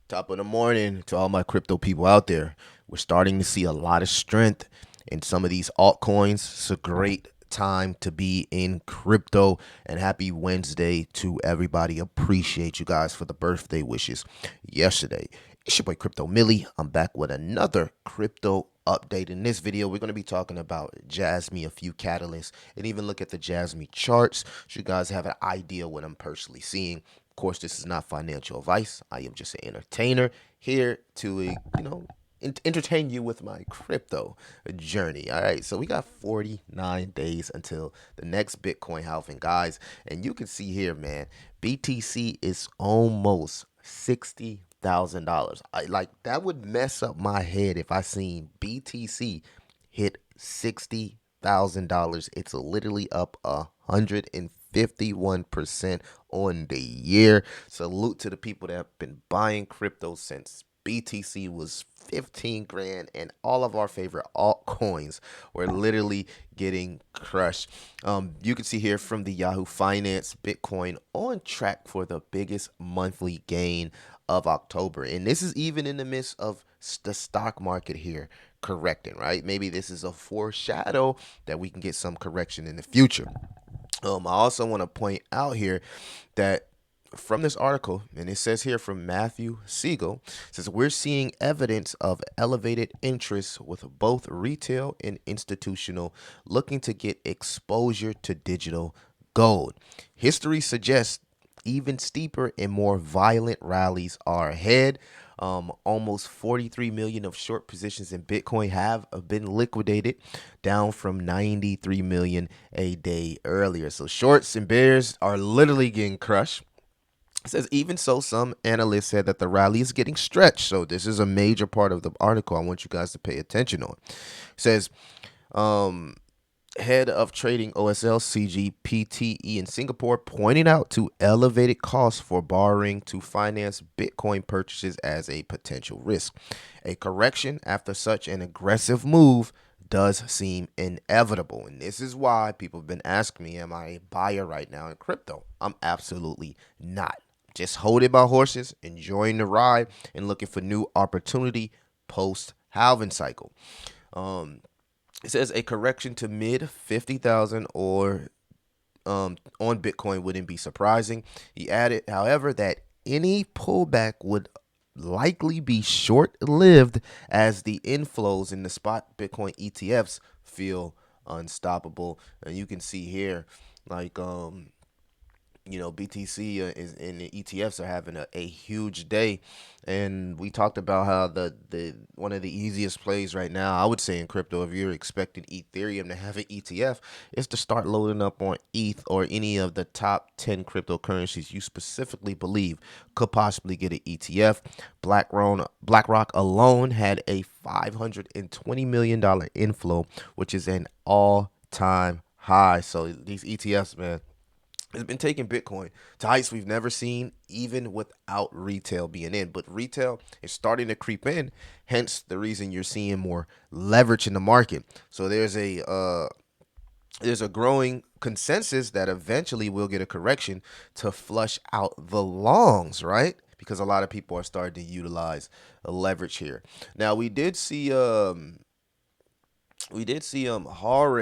Top of the morning to all my crypto people out there. We're starting to see a lot of strength in some of these altcoins. It's a great time to be in crypto, and happy Wednesday to everybody. Appreciate you guys for the birthday wishes yesterday. It's your boy Crypto Millie. I'm back with another crypto update. In this video, we're going to be talking about Jasmy, a few catalysts, and even look at the Jasmy charts so you guys have an idea what I'm personally seeing. Of course, this is not financial advice. I am just an entertainer here to, entertain you with my crypto journey. All right, so we got 49 days until the next Bitcoin halving, guys. And you can see here, man, BTC is almost $60,000. Like that would mess up my head if I seen BTC hit $60,000. It's literally up 151% on the year. Salute to the people that have been buying crypto since BTC was 15 grand, and all of our favorite altcoins were literally getting crushed. You can see here from the Yahoo Finance, Bitcoin on track for the biggest monthly gain of October. And this is even in the midst of the stock market here correcting, right? Maybe this is a foreshadow that we can get some correction in the future. I also want to point out here that from this article, and it says here from Matthew Siegel, says we're seeing evidence of elevated interest with both retail and institutional looking to get exposure to digital gold. History suggests even steeper and more violent rallies are ahead. Almost 43 million of short positions in Bitcoin have been liquidated, down from 93 million a day earlier. So shorts and bears are literally getting crushed. It says, even so, some analysts said that the rally is getting stretched. So this is a major part of the article I want you guys to pay attention on. It says, um, head of trading OSL CGPTE in Singapore pointing out to elevated costs for borrowing to finance Bitcoin purchases as a potential risk. A correction after such an aggressive move does seem inevitable. And this is why people have been asking me, am I a buyer right now in crypto? I'm absolutely not. Just holding my horses, enjoying the ride, and looking for new opportunity post halving cycle. It says a correction to mid 50,000 or on Bitcoin wouldn't be surprising. He added, however, that any pullback would likely be short-lived as the inflows in the spot Bitcoin ETFs feel unstoppable. And you can see here, like BTC is and the ETFs are having a huge day, and we talked about how the one of the easiest plays right now, I would say in crypto, if you're expecting Ethereum to have an ETF, is to start loading up on ETH or any of the top 10 cryptocurrencies you specifically believe could possibly get an ETF. BlackRock alone had a $520 million inflow, which is an all-time high. So these ETFs, man, has been taking Bitcoin to heights we've never seen, even without retail being in. But retail is starting to creep in, hence the reason you're seeing more leverage in the market. So there's a growing consensus that eventually we'll get a correction to flush out the longs, right? Because a lot of people are starting to utilize a leverage here. Now we did see horror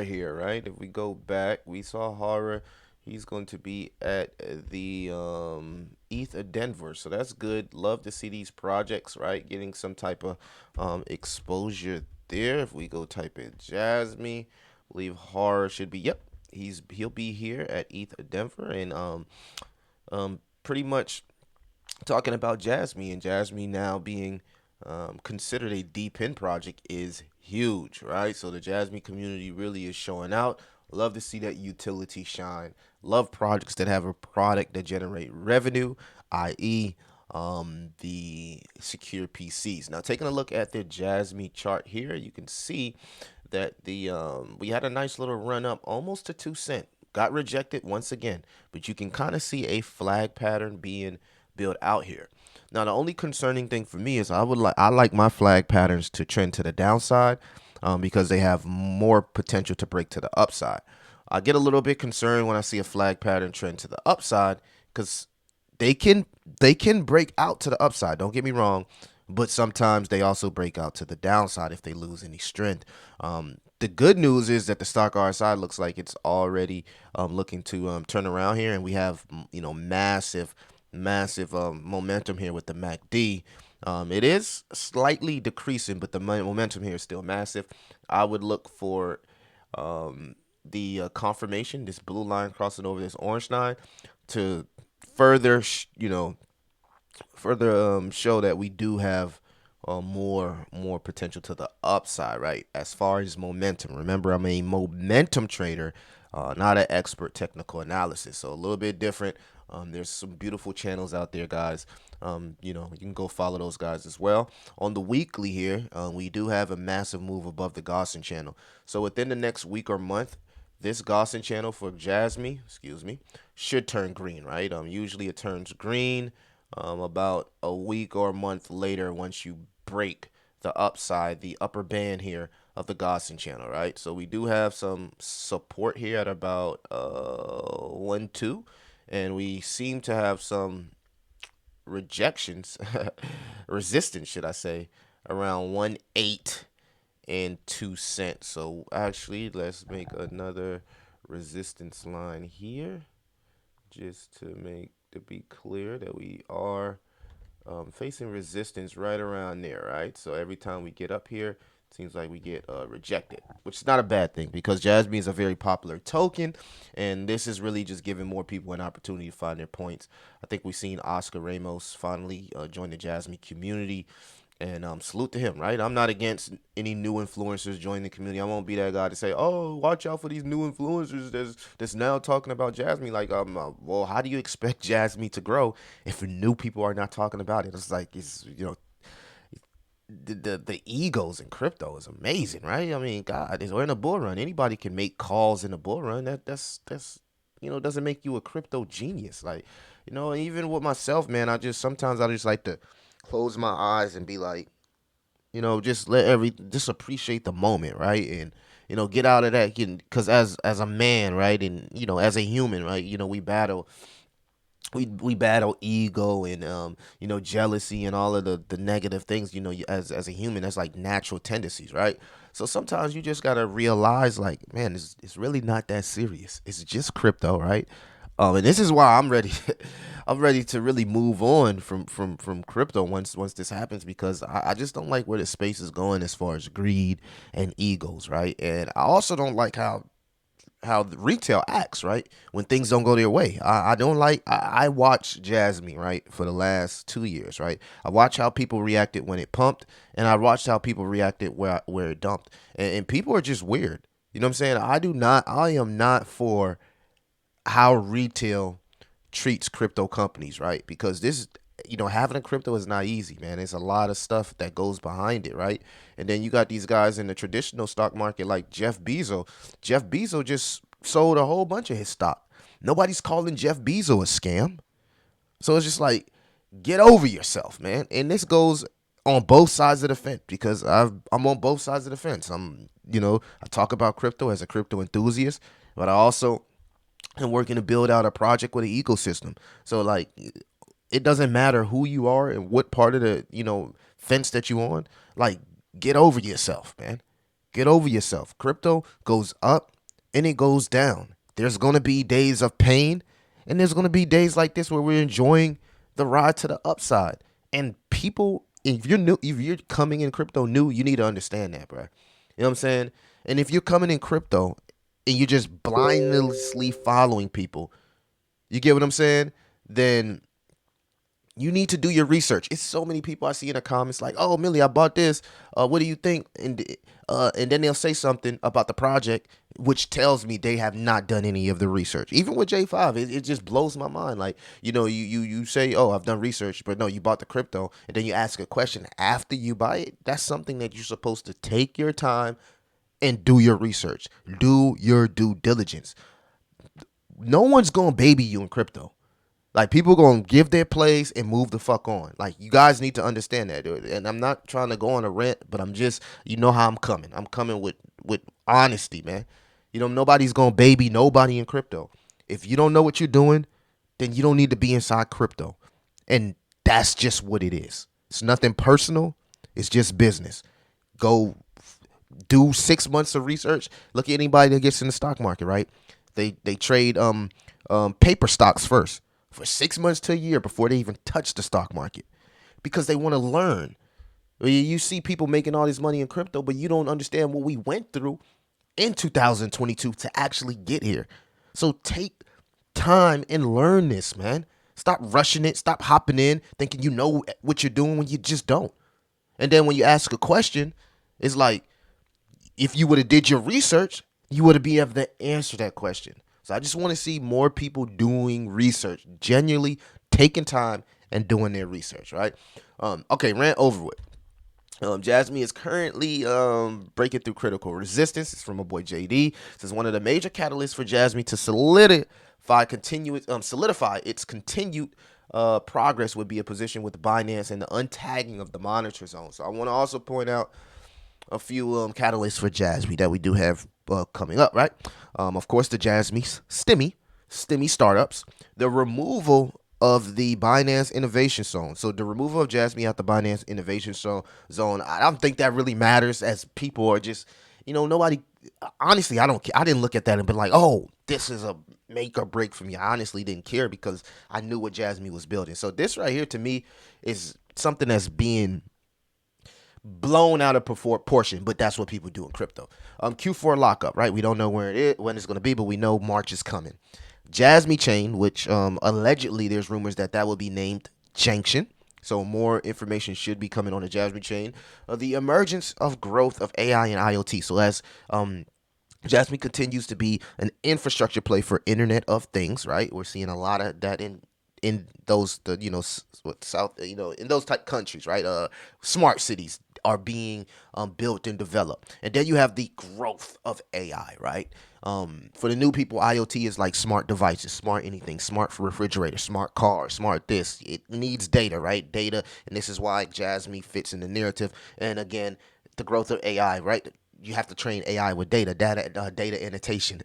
here, right? If we go back, we saw horror. He's going to be at the ETH of Denver, so that's good. Love to see these projects, right? Getting some type of exposure there. If we go type in Jasmy, believe horror should be. Yep, he'll be here at ETH of Denver, and pretty much talking about Jasmy, and Jasmy now being considered a deep in project is huge, right? So the Jasmy community really is showing out. Love to see that utility shine. Love projects that have a product that generate revenue, i.e., the secure PCs. Now, taking a look at the Jasmy chart here, you can see that the we had a nice little run up almost to 2 cent. Got rejected once again, but you can kind of see a flag pattern being built out here. Now, the only concerning thing for me is I like my flag patterns to trend to the downside, because they have more potential to break to the upside. I get a little bit concerned when I see a flag pattern trend to the upside because they can they can break out to the upside. Don't get me wrong, but sometimes they also break out to the downside if they lose any strength. The good news is that the stock RSI looks like it's already looking to turn around here, and we have massive momentum here with the MACD. It is slightly decreasing, but the momentum here is still massive. I would look for the confirmation, this blue line crossing over this orange line, to further, further show that we do have more potential to the upside, right? As far as momentum, remember I'm a momentum trader, not an expert technical analysis, so a little bit different. There's some beautiful channels out there, guys. You can go follow those guys as well. On the weekly here, we do have a massive move above the Gaussian channel. So within the next week or month, this Gaussian channel for Jasmy, should turn green, right? Usually it turns green about a week or a month later once you break the upside, the upper band here of the Gaussian channel, right? So we do have some support here at about 1-2, and we seem to have some rejections, resistance, should I say, around 1.8 and 2 cents. So actually, let's make another resistance line here, just to be clear that we are facing resistance right around there, right? So every time we get up here, it seems like we get rejected, which is not a bad thing because Jasmine is a very popular token, and this is really just giving more people an opportunity to find their points. I think we've seen Oscar Ramos finally join the Jasmine community. And salute to him, right? I'm not against any new influencers joining the community. I won't be that guy to say, "Oh, watch out for these new influencers that's now talking about Jasmine." Like, well, how do you expect Jasmine to grow if new people are not talking about it? It's like the egos in crypto is amazing, right? I mean, God, we're in a bull run. Anybody can make calls in a bull run. That's doesn't make you a crypto genius. Like, even with myself, man, sometimes I just like to close my eyes and be like, just appreciate the moment, right? And get out of that, because as a man, right, and as a human, right, we battle ego and jealousy and all of the negative things, as a human. That's like natural tendencies, right? So sometimes you just gotta realize, like, man, it's really not that serious. It's just crypto, right? And this is why I'm ready. I'm ready to really move on from crypto once this happens, because I just don't like where the space is going as far as greed and egos, right? And I also don't like how the retail acts, right, when things don't go their way. I don't like. I watched Jasmine, right, for the last 2 years, right. I watched how people reacted when it pumped, and I watched how people reacted where it dumped, and people are just weird. You know what I'm saying? I am not for how retail treats crypto companies, right? Because this, having a crypto is not easy, man. There's a lot of stuff that goes behind it, right? And then you got these guys in the traditional stock market like Jeff Bezos. Jeff Bezos just sold a whole bunch of his stock. Nobody's calling Jeff Bezos a scam. So it's just like, get over yourself, man. And this goes on both sides of the fence, because I'm on both sides of the fence. I talk about crypto as a crypto enthusiast, but I also am working to build out a project with an ecosystem. So like, it doesn't matter who you are and what part of the fence that you on. Like, get over yourself, man. Get over yourself. Crypto goes up and it goes down. There's gonna be days of pain, and there's gonna be days like this where we're enjoying the ride to the upside. And people, if you're new, if you're coming in crypto new, you need to understand that, bro. You know what I'm saying? And if you're coming in crypto and you're just blindly following people, you get what I'm saying? Then you need to do your research. It's so many people I see in the comments like, "Oh, Millie, I bought this. What do you think?" And then they'll say something about the project, which tells me they have not done any of the research. Even with J5, it just blows my mind. Like, you say, "Oh, I've done research," but no, you bought the crypto, and then you ask a question after you buy it. That's something that you're supposed to take your time and do your research. Do your due diligence. No one's gonna baby you in crypto. Like, people gonna give their plays and move the fuck on. Like, you guys need to understand that, dude. And I'm not trying to go on a rant, but I'm just, how I'm coming. I'm coming with honesty, man. Nobody's gonna baby nobody in crypto. If you don't know what you're doing, then you don't need to be inside crypto. And that's just what it is. It's nothing personal. It's just business. Go do 6 months of research. Look at anybody that gets in the stock market, right? They trade paper stocks first for 6 months to a year before they even touch the stock market because they want to learn. You see people making all this money in crypto, but you don't understand what we went through in 2022 to actually get here. So take time and learn this, man. Stop rushing it. Stop hopping in thinking you know what you're doing when you just don't. And then when you ask a question, it's like if you would have did your research, you would have been able to answer that question. So I just want to see more people doing research, genuinely taking time and doing their research, right? Okay, rant over with. Jasmine is currently breaking through critical resistance. It's from my boy JD. This is one of the major catalysts for Jasmine to solidify its continued progress would be a position with Binance and the untagging of the monitor zone. So I want to also point out a few catalysts for Jasmine that we do have coming up, right? Of course, the Jasmine STEMI startups, the removal of the Binance Innovation Zone. So the removal of Jasmine out the Binance Innovation Zone, I don't think that really matters as people are just, nobody, honestly, I didn't look at that and be like, oh, this is a make or break for me. I honestly didn't care because I knew what Jasmine was building. So this right here to me is something that's being blown out of proportion, but that's what people do in crypto. Q4 lockup, right? We don't know when it's going to be, but we know March is coming. Jasmy Chain, which allegedly there's rumors that will be named Junction. So more information should be coming on the Jasmy Chain. The emergence of growth of AI and IoT. So as Jasmy continues to be an infrastructure play for Internet of Things, right? We're seeing a lot of that in those south in those type countries, right? Smart cities are being built and developed, and then you have the growth of AI, right? For the new people, IoT is like smart devices, smart anything, smart refrigerator, smart car, smart this. It needs data, right? Data, and this is why Jasmy fits in the narrative. And again, the growth of AI, right? You have to train AI with data annotation.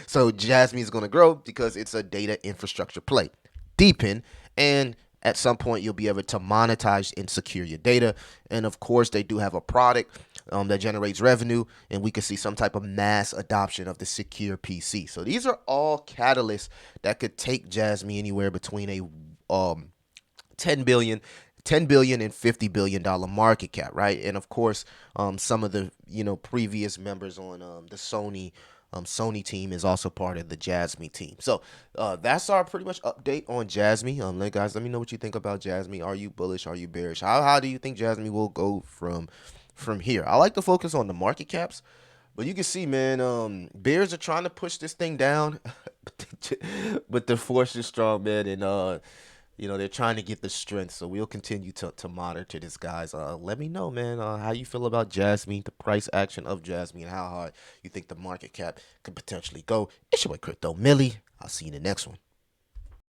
So Jasmy is going to grow because it's a data infrastructure play. Deepen, and at some point you'll be able to monetize and secure your data. And of course, they do have a product that generates revenue, and we could see some type of mass adoption of the secure PC. So these are all catalysts that could take Jasmy anywhere between a 10 billion and $50 billion market cap, right? And of course, some of the previous members on the Sony team is also part of the Jasmy team. So that's our pretty much update on Jasmy. Guys, let me know what you think about Jasmy. Are you bullish? Are you bearish? How do you think Jasmy will go from here? I like to focus on the market caps, but you can see, man, bears are trying to push this thing down, but the force is strong, man, and they're trying to get the strength. So we'll continue to monitor this, guys. Let me know, man, how you feel about Jasmy, the price action of Jasmy, and how hard you think the market cap could potentially go. It's your boy Crypto Millie. I'll see you in the next one.